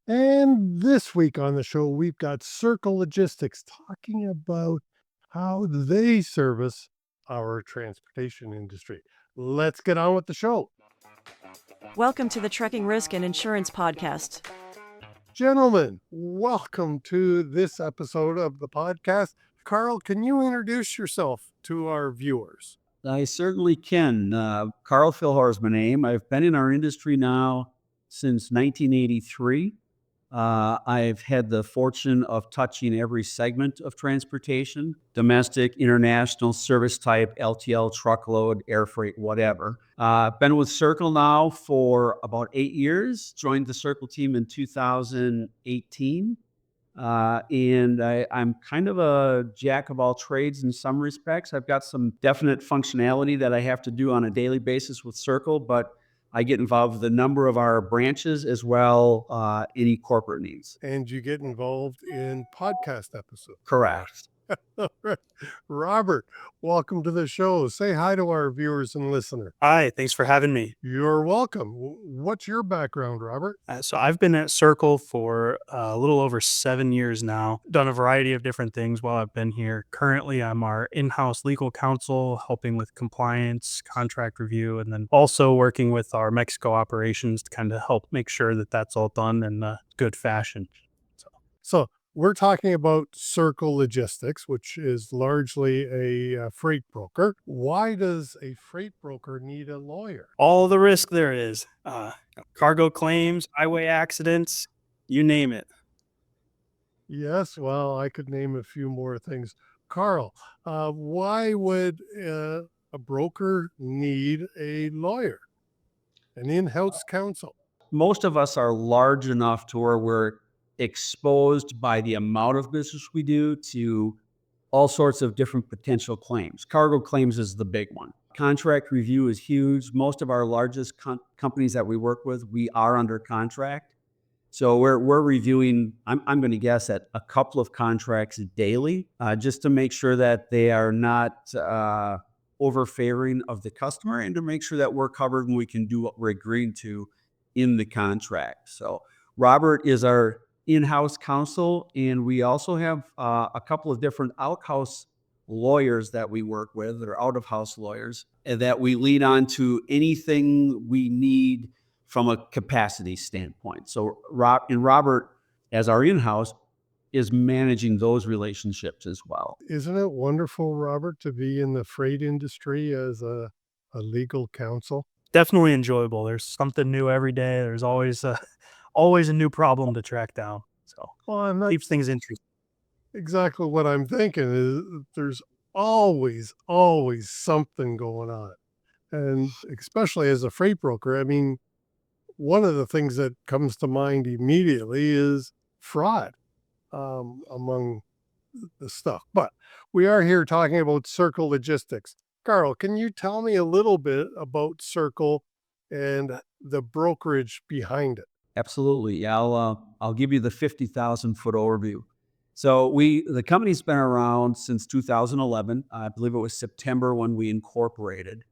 And this week on the show, we've got Circle Logistics talking about how they service our transportation industry. Let's get on with the show. Welcome to the Trucking Risk and Insurance Podcast. Gentlemen, welcome to this episode of the podcast. Carl, can you introduce yourself to our viewers? I certainly can. Carl Fillhouer is my name. I've been in our industry now since 1983. I've had the fortune of touching every segment of transportation: domestic, international, service type, LTL, truckload, air freight, whatever. Been with Circle now for about 8 years. Joined the Circle team in 2018. And I'm kind of a jack of all trades in some respects. I've got some definite functionality that I have to do on a daily basis with Circle, but I get involved with a number of our branches as well, any corporate needs. And you get involved in podcast episodes. Correct. All right. Robert, welcome to the show. Say hi to our viewers and listeners. Hi, thanks for having me. You're welcome. What's your background, Robert? So I've been at Circle for a little over 7 years now, done a variety of different things while I've been here. Currently, I'm our in-house legal counsel, helping with compliance, contract review, and then also working with our Mexico operations to kind of help make sure that that's all done in a good fashion. So we're talking about Circle Logistics, which is largely a freight broker. Why does a freight broker need a lawyer? All the risk there is, cargo claims, highway accidents, you name it. Yes, well, I could name a few more things. Carl, why would a broker need a lawyer, an in-house counsel? Most of us are large enough to where we're exposed by the amount of business we do to all sorts of different potential claims. Cargo claims is the big one. Contract review is huge. Most of our largest companies that we work with, we are under contract. So we're reviewing, I'm going to guess, at a couple of contracts daily, just to make sure that they are not over-favoring of the customer, and to make sure that we're covered and we can do what we're agreeing to in the contract. So Robert is our in-house counsel, and we also have a couple of different out-house lawyers that we work with, or out-of-house lawyers, and that we lead on to anything we need from a capacity standpoint. So Robert, as our in-house, is managing those relationships as well. Isn't it wonderful, Robert, to be in the freight industry as a legal counsel? Definitely enjoyable. There's something new every day. There's always a new problem to track down. So keeps things interesting. Exactly what I'm thinking is there's always something going on. And especially as a freight broker, I mean, one of the things that comes to mind immediately is fraud among the stuff. But we are here talking about Circle Logistics. Carl, can you tell me a little bit about Circle and the brokerage behind it? Absolutely. I'll give you the 50,000-foot overview. So the company's been around since 2011. I believe it was September when we incorporated.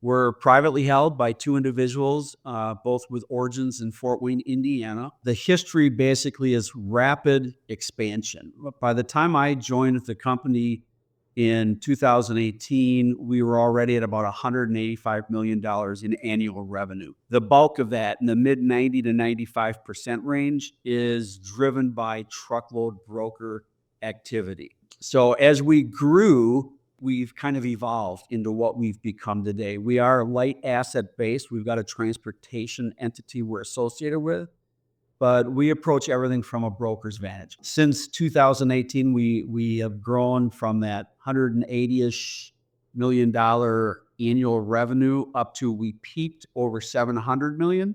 We're privately held by two individuals, both with origins in Fort Wayne, Indiana. The history basically is rapid expansion. By the time I joined the company in 2018, we were already at about $185 million in annual revenue. The bulk of that, in the mid 90 to 95% range, is driven by truckload broker activity. So as we grew, we've kind of evolved into what we've become today. We are light asset based. We've got a transportation entity we're associated with, but we approach everything from a broker's vantage. Since 2018, we have grown from that $180-ish million annual revenue up to, we peaked over $700 million.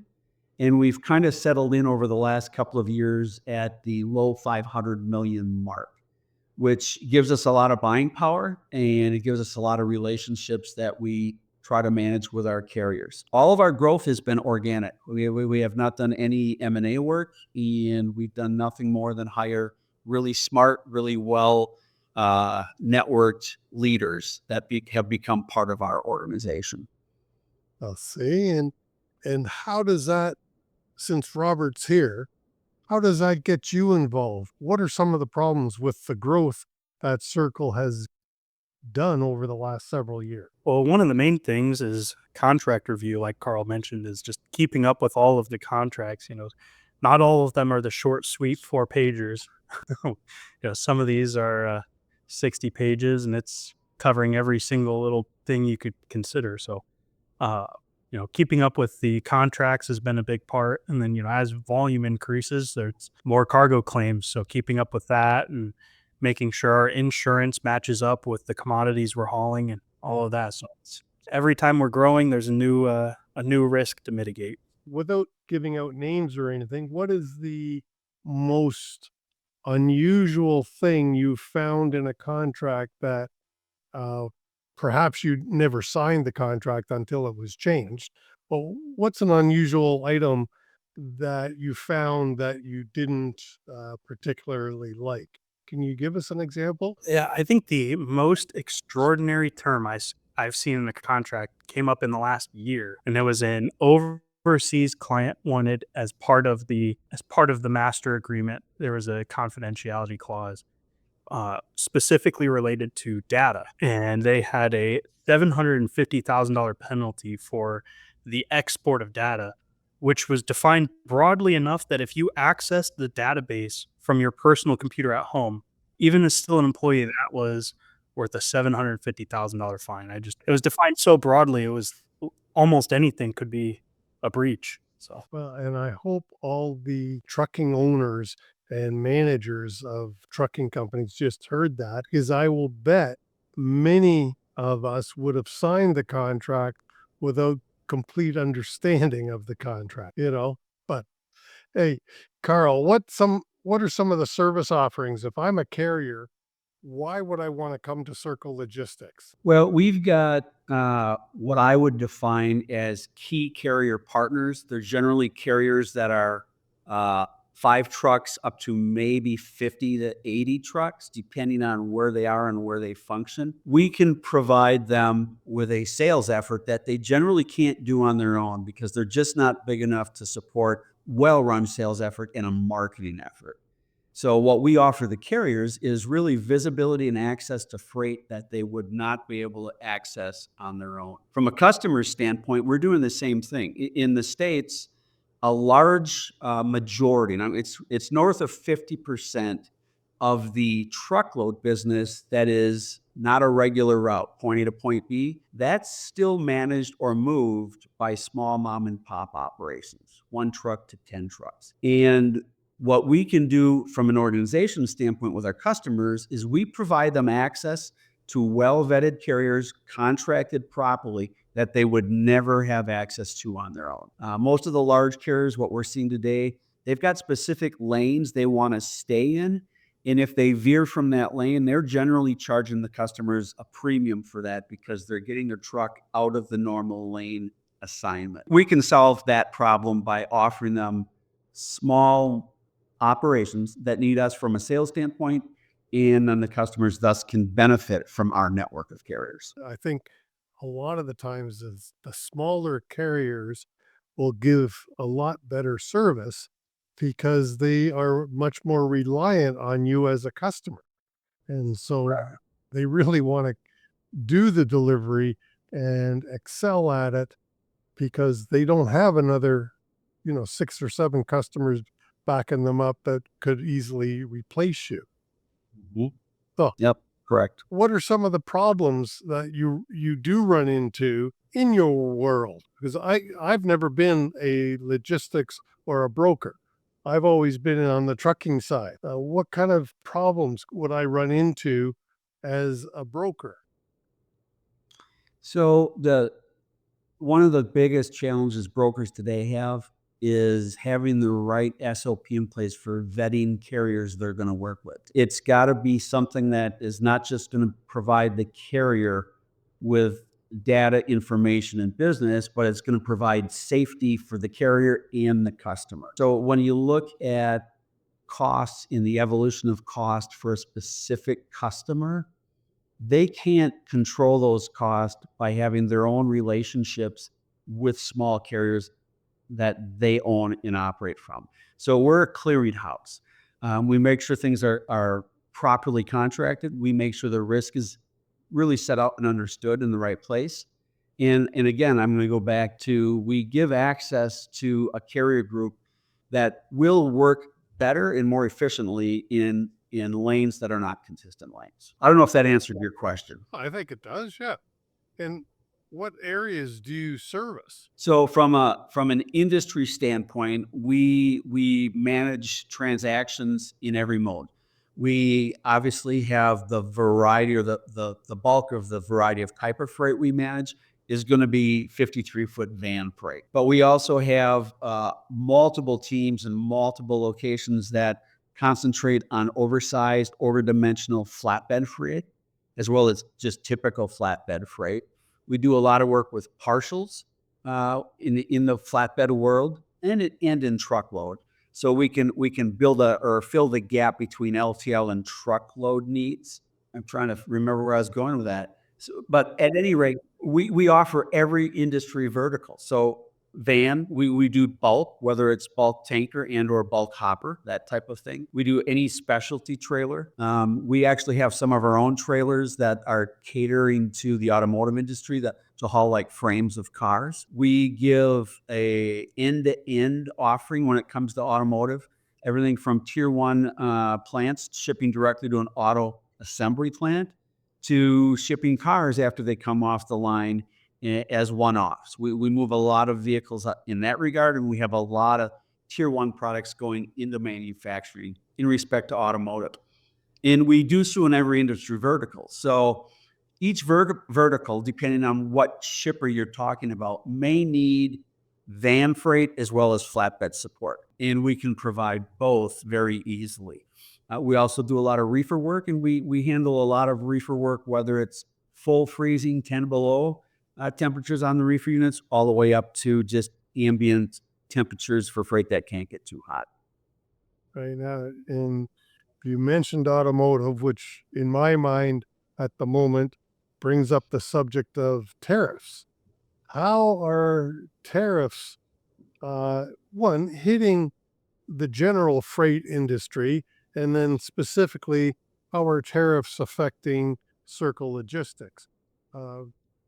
And we've kind of settled in over the last couple of years at the low $500 million mark, which gives us a lot of buying power, and it gives us a lot of relationships that we try to manage with our carriers. All of our growth has been organic. We have not done any M&A work, and we've done nothing more than hire really smart, really well networked leaders that have become part of our organization. I'll see. And how does that, since Robert's here, How does that get you involved? What are some of the problems with the growth that Circle has done over the last several years? Well, one of the main things is contract review, like Carl mentioned, is just keeping up with all of the contracts. Not all of them are the short, sweet 4-pagers. Some of these are 60 pages, and it's covering every single little thing you could consider. So, uh, keeping up with the contracts has been a big part. And then, as volume increases, there's more cargo claims. So keeping up with that and making sure our insurance matches up with the commodities we're hauling and all of that. So every time we're growing, there's a new risk to mitigate. Without giving out names or anything, what is the most unusual thing you found in a contract that uh, perhaps you never signed the contract until it was changed? But what's an unusual item that you found that you didn't particularly like? Can you give us an example? Yeah, I think the most extraordinary term I've seen in a contract came up in the last year, and it was an overseas client wanted as part of the master agreement. There was a confidentiality clause specifically related to data, and they had a $750,000 penalty for the export of data, which was defined broadly enough that if you accessed the database from your personal computer at home, even as still an employee, that was worth a $750,000 fine. It was defined so broadly, it was almost anything could be a breach. So Well, and I hope all the trucking owners and managers of trucking companies just heard that, because I will bet many of us would have signed the contract without complete understanding of the contract. But hey, Carl, what are some of the service offerings? If I'm a carrier, why would I want to come to Circle Logistics? Well, we've got what I would define as key carrier partners. They're generally carriers that are 5 trucks up to maybe 50 to 80 trucks, depending on where they are and where they function. We can provide them with a sales effort that they generally can't do on their own because they're just not big enough to support well-run sales effort and a marketing effort. So what we offer the carriers is really visibility and access to freight that they would not be able to access on their own. From a customer standpoint, we're doing the same thing. In the States, a large majority, and it's north of 50% of the truckload business that is not a regular route, point A to point B, that's still managed or moved by small mom and pop operations, 1 truck to 10 trucks. And what we can do from an organization standpoint with our customers is we provide them access to well-vetted carriers, contracted properly, that they would never have access to on their own. Most of the large carriers, what we're seeing today, they've got specific lanes they want to stay in. And if they veer from that lane, they're generally charging the customers a premium for that because they're getting their truck out of the normal lane assignment. We can solve that problem by offering them small operations that need us from a sales standpoint, and then the customers thus can benefit from our network of carriers. I think a lot of the times is the smaller carriers will give a lot better service because they are much more reliant on you as a customer. And so they really want to do the delivery and excel at it because they don't have another, 6 or 7 customers backing them up that could easily replace you. Mhm. So Yep, correct. what are some of the problems that you do run into in your world? Because I've never been a logistics or a broker. I've always been on the trucking side. What kind of problems would I run into as a broker? So one of the biggest challenges brokers today have is having the right SOP in place for vetting carriers they're going to work with. It's got to be something that is not just going to provide the carrier with data, information, and business, but it's going to provide safety for the carrier and the customer. So when you look at costs in the evolution of cost for a specific customer, they can't control those costs by having their own relationships with small carriers that they own and operate from. So we're a clearinghouse. We make sure things are properly contracted. We make sure the risk is really set out and understood in the right place. And again, I'm going to go back to, we give access to a carrier group that will work better and more efficiently in lanes that are not consistent lanes. I don't know if that answered your question. I think it does, yeah. And what areas do you service? So from an industry standpoint, we manage transactions in every mode. We obviously have the variety, or the bulk of the variety of type of freight we manage is going to be 53-foot van freight. But we also have multiple teams and multiple locations that concentrate on oversized, overdimensional flatbed freight, as well as just typical flatbed freight. We do a lot of work with partials in the flatbed world and in truckload. So we can build or fill the gap between LTL and truckload needs. I'm trying to remember where I was going with that. So, but at any rate, we offer every industry vertical. So van, we do bulk, whether it's bulk tanker and or bulk hopper, that type of thing. We do any specialty trailer. We actually have some of our own trailers that are catering to the automotive industry to haul like frames of cars. We give a end-to-end offering when it comes to automotive, everything from tier one plants shipping directly to an auto assembly plant to shipping cars after they come off the line as one-offs. We move a lot of vehicles in that regard, and we have a lot of tier one products going into manufacturing in respect to automotive. And we do so in every industry vertical. So each vertical, depending on what shipper you're talking about, may need van freight as well as flatbed support. And we can provide both very easily. We also do a lot of reefer work, and we handle a lot of reefer work, whether it's full freezing, 10 below temperatures on the reefer units, all the way up to just ambient temperatures for freight that can't get too hot. Right now, and you mentioned automotive, which in my mind at the moment brings up the subject of tariffs. How are tariffs, one, hitting the general freight industry, and then specifically, how are tariffs affecting Circle Logistics?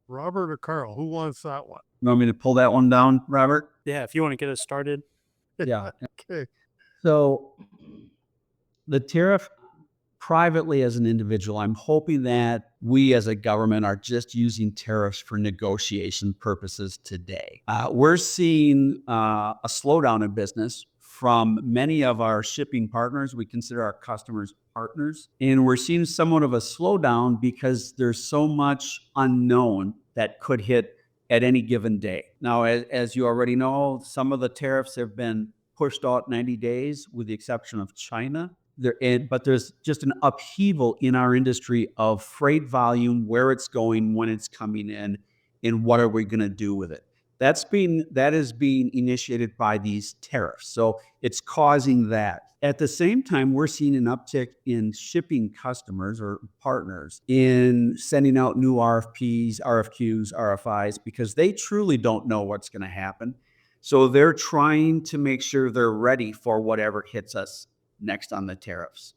Robert or Carl, who wants that one? You want me to pull that one down, Robert? Yeah, if you want to get us started. Yeah. Okay. So the tariff, privately as an individual, I'm hoping that we as a government are just using tariffs for negotiation purposes today. We're seeing a slowdown in business from many of our shipping partners. We consider our customers partners. And we're seeing somewhat of a slowdown because there's so much unknown that could hit at any given day. Now, as you already know, some of the tariffs have been pushed out 90 days with the exception of China. But there's just an upheaval in our industry of freight volume, where it's going, when it's coming in, and what are we going to do with it. That is being initiated by these tariffs. So it's causing that. At the same time, we're seeing an uptick in shipping customers or partners in sending out new RFPs, RFQs, RFIs, because they truly don't know what's going to happen. So they're trying to make sure they're ready for whatever hits us next on the tariffs.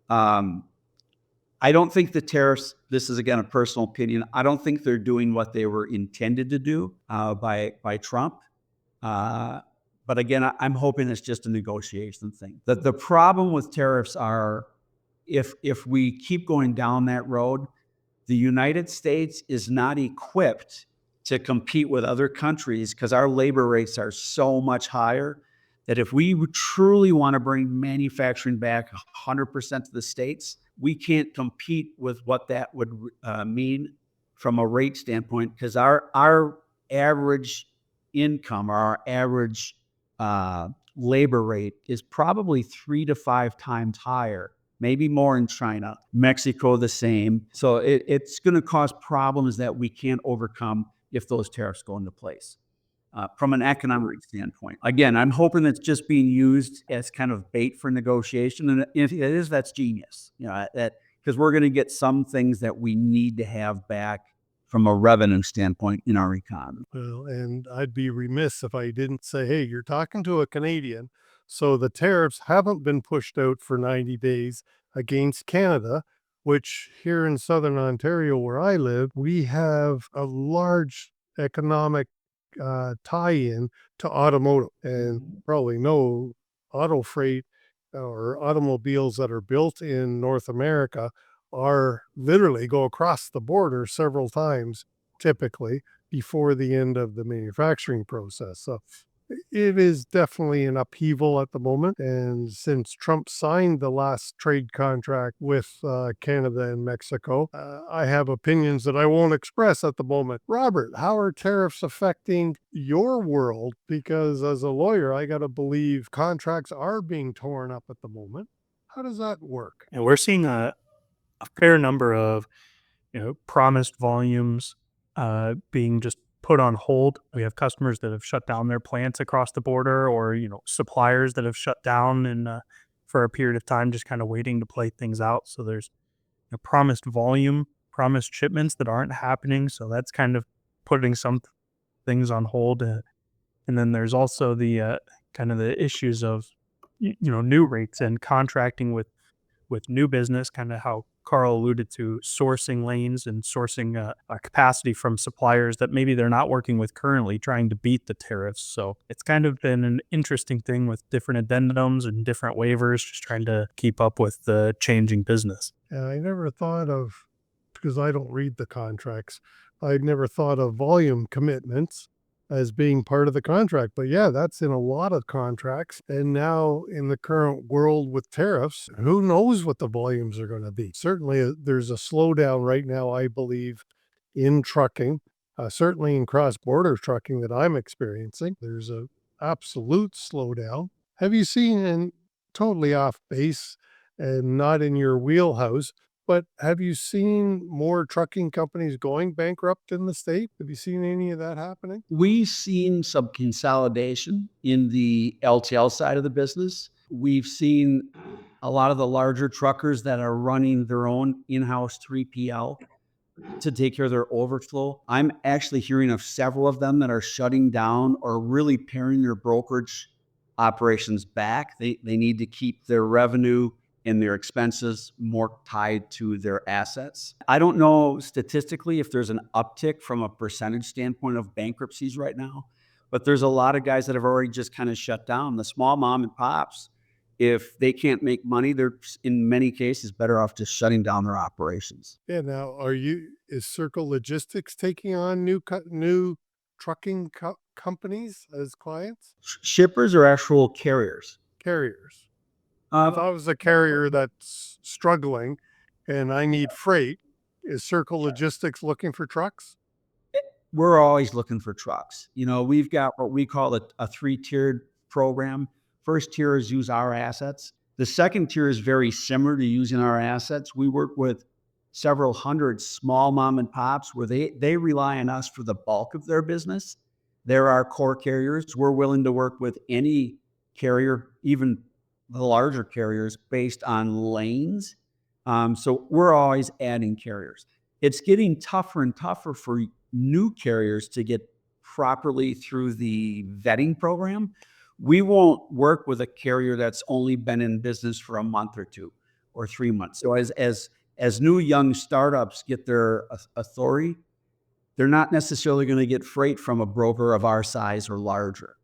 I don't think the tariffs, this is again a personal opinion, I don't think they're doing what they were intended to do by Trump. But again, I'm hoping it's just a negotiation thing. The problem with tariffs are, if we keep going down that road, the United States is not equipped to compete with other countries because our labor rates are so much higher that if we truly want to bring manufacturing back 100% to the States, we can't compete with what that would mean from a rate standpoint, because our average income or our average labor rate is probably 3 to 5 times higher, maybe more in China, Mexico the same. So it's going to cause problems that we can't overcome if those tariffs go into place. From an economic standpoint, again, I'm hoping it's just being used as kind of bait for negotiation, and if it is, that's genius. That because we're going to get some things that we need to have back from a revenue standpoint in our economy. Well, and I'd be remiss if I didn't say, hey, you're talking to a Canadian. So the tariffs haven't been pushed out for 90 days against Canada, which here in Southern Ontario, where I live, we have a large economic tie-in to automotive. And probably know auto freight or automobiles that are built in North America are literally go across the border several times typically before the end of the manufacturing process. So it is definitely an upheaval at the moment. And since Trump signed the last trade contract with Canada and Mexico, I have opinions that I won't express at the moment. Robert, how are tariffs affecting your world? Because as a lawyer, I got to believe contracts are being torn up at the moment. How does that work? And we're seeing a fair number of promised volumes being just put on hold. We have customers that have shut down their plants across the border, or suppliers that have shut down and for a period of time, just kind of waiting to play things out. So there's promised volume, promised shipments that aren't happening. So that's kind of putting some things on hold. And then there's also the kind of the issues of new rates and contracting with new business, kind of how Carl alluded to, sourcing lanes and sourcing capacity from suppliers that maybe they're not working with currently, trying to beat the tariffs. So it's kind of been an interesting thing with different addendums and different waivers, just trying to keep up with the changing business. And I never thought of, because I don't read the contracts, I'd never thought of volume commitments as being part of the contract. But yeah, that's in a lot of contracts. And now in the current world with tariffs, who knows what the volumes are going to be? Certainly there's a slowdown right now, I believe, in trucking, certainly in cross-border trucking that I'm experiencing. There's a absolute slowdown. Have you seen, and totally off base and not in your wheelhouse, but have you seen more trucking companies going bankrupt in the state? Have you seen any of that happening? We've seen some consolidation in the LTL side of the business. We've seen a lot of the larger truckers that are running their own in-house 3PL to take care of their overflow. I'm actually hearing of several of them that are shutting down or really paring their brokerage operations back. They need to keep their revenue and their expenses more tied to their assets. I don't know statistically if there's an uptick from a percentage standpoint of bankruptcies right now, but there's a lot of guys that have already just kind of shut down. The small mom and pops, if they can't make money, they're in many cases better off just shutting down their operations. Yeah. Now, is Circle Logistics taking on new trucking companies as clients? Shippers or actual carriers? Carriers. If I was a carrier that's struggling and I need freight, is Circle Logistics looking for trucks? We're always looking for trucks. We've got what we call a three-tiered program. First tier is use our assets. The second tier is very similar to using our assets. We work with several hundred small mom and pops where they rely on us for the bulk of their business. They're our core carriers. We're willing to work with any carrier, even the larger carriers, based on lanes. So we're always adding carriers. It's getting tougher and tougher for new carriers to get properly through the vetting program. We won't work with a carrier that's only been in business for a month or 2 or 3 months. So as new young startups get their authority, they're not necessarily going to get freight from a broker of our size or larger,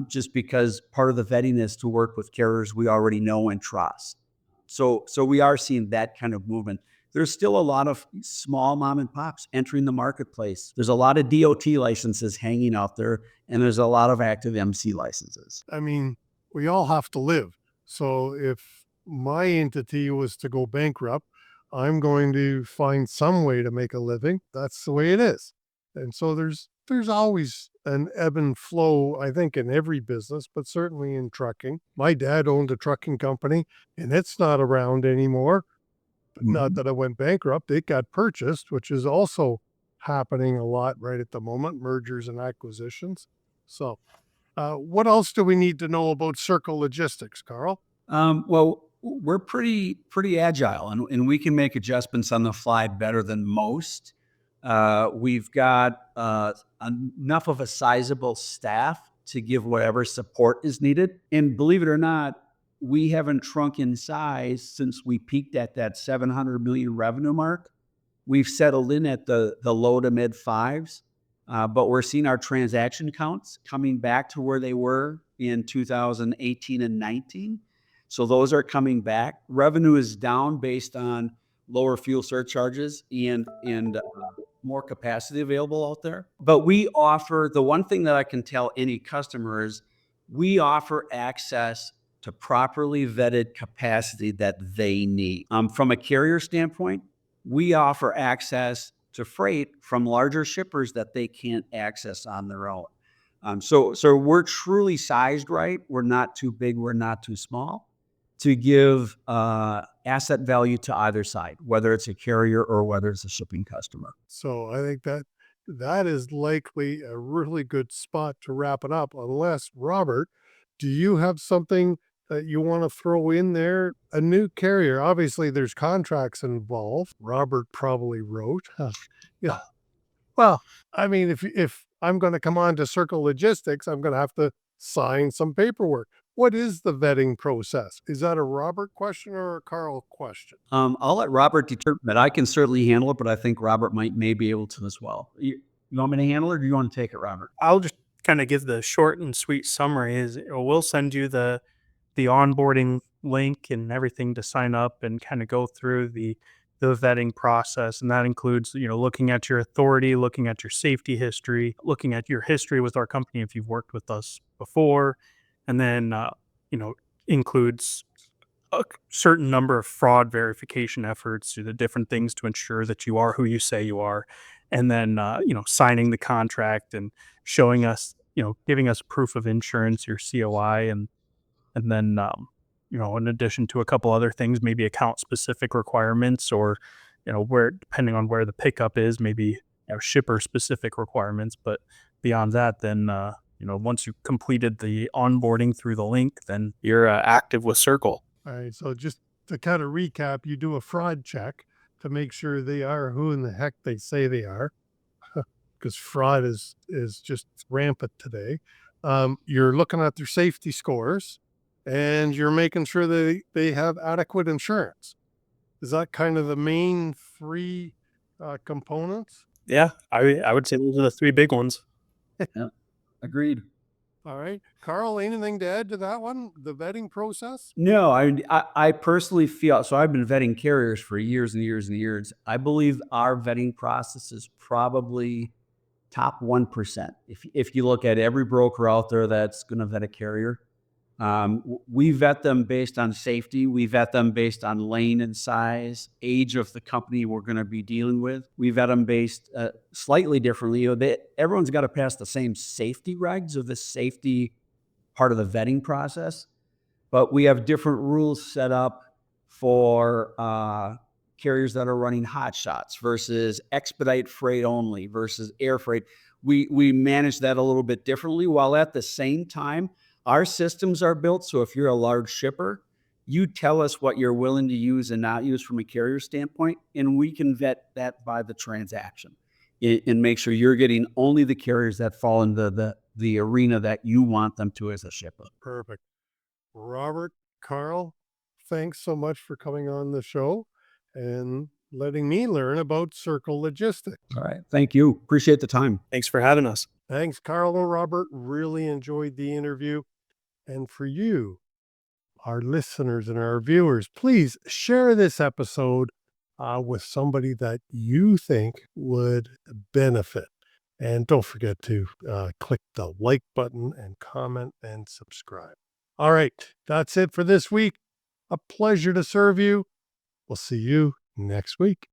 just because part of the vetting is to work with carriers we already know and trust. So we are seeing that kind of movement. There's still a lot of small mom and pops entering the marketplace. There's a lot of DOT licenses hanging out there, and there's a lot of active MC licenses. I mean, we all have to live. So if my entity was to go bankrupt, I'm going to find some way to make a living. That's the way it is. And so there's always an ebb and flow, I think, in every business, but certainly in trucking. My dad owned a trucking company, and it's not around anymore. Not that it went bankrupt. It got purchased, which is also happening a lot right at the moment, mergers and acquisitions. So what else do we need to know about Circle Logistics, Carl? Well, we're pretty agile, and we can make adjustments on the fly better than most. We've got enough of a sizable staff to give whatever support is needed. And believe it or not, we haven't shrunk in size since we peaked at that 700 million revenue mark. We've settled in at the low to mid fives, but we're seeing our transaction counts coming back to where they were in 2018 and 19. So those are coming back. Revenue is down based on lower fuel surcharges and more capacity available out there. But we offer, the one thing that I can tell any customer is we offer access to properly vetted capacity that they need. From a carrier standpoint, we offer access to freight from larger shippers that they can't access on their own. So we're truly sized right. We're not too big. We're not too small to give asset value to either side, whether it's a carrier or whether it's a shipping customer. So I think that is likely a really good spot to wrap it up. Unless, Robert, do you have something that you want to throw in there? A new carrier, obviously there's contracts involved. Robert probably wrote. Yeah. Well, I mean, if I'm going to come on to Circle Logistics, I'm going to have to sign some paperwork. What is the vetting process? Is that a Robert question or a Carl question? I'll let Robert determine that. I can certainly handle it, but I think Robert may be able to as well. You want me to handle it, or do you want to take it, Robert? I'll just kind of give the short and sweet summary. We'll send you the onboarding link and everything to sign up and kind of go through the vetting process, and that includes looking at your authority, looking at your safety history, looking at your history with our company if you've worked with us before, and then includes a certain number of fraud verification efforts, the different things to ensure that you are who you say you are, and then signing the contract and showing us, giving us proof of insurance, your COI, and then in addition to a couple other things, maybe account specific requirements, or where, depending on where the pickup is, maybe shipper specific requirements. But beyond that, then once you've completed the onboarding through the link, then you're active with Circle. All right. So just to kind of recap, you do a fraud check to make sure they are who in the heck they say they are, because fraud is just rampant today. You're looking at their safety scores, and you're making sure they have adequate insurance. Is that kind of the main three components? Yeah, I would say those are the three big ones. Yeah, agreed. All right. Carl, anything to add to that one, the vetting process? No, I personally feel, so I've been vetting carriers for years and years and years. I believe our vetting process is probably top 1%. If you look at every broker out there that's going to vet a carrier, we vet them based on safety. We vet them based on lane and size, age of the company we're going to be dealing with. We vet them based slightly differently. Everyone's got to pass the same safety regs of the safety part of the vetting process, but we have different rules set up for carriers that are running hot shots versus expedite freight only versus air freight. We manage that a little bit differently, while at the same time, our systems are built so if you're a large shipper, you tell us what you're willing to use and not use from a carrier standpoint, and we can vet that by the transaction and make sure you're getting only the carriers that fall into the arena that you want them to as a shipper. Perfect. Robert, Carl, thanks so much for coming on the show and letting me learn about Circle Logistics. All right. Thank you. Appreciate the time. Thanks for having us. Thanks, Carl and Robert. Really enjoyed the interview. And for you, our listeners and our viewers, please share this episode with somebody that you think would benefit. And don't forget to click the like button and comment and subscribe. All right, that's it for this week. A pleasure to serve you. We'll see you next week.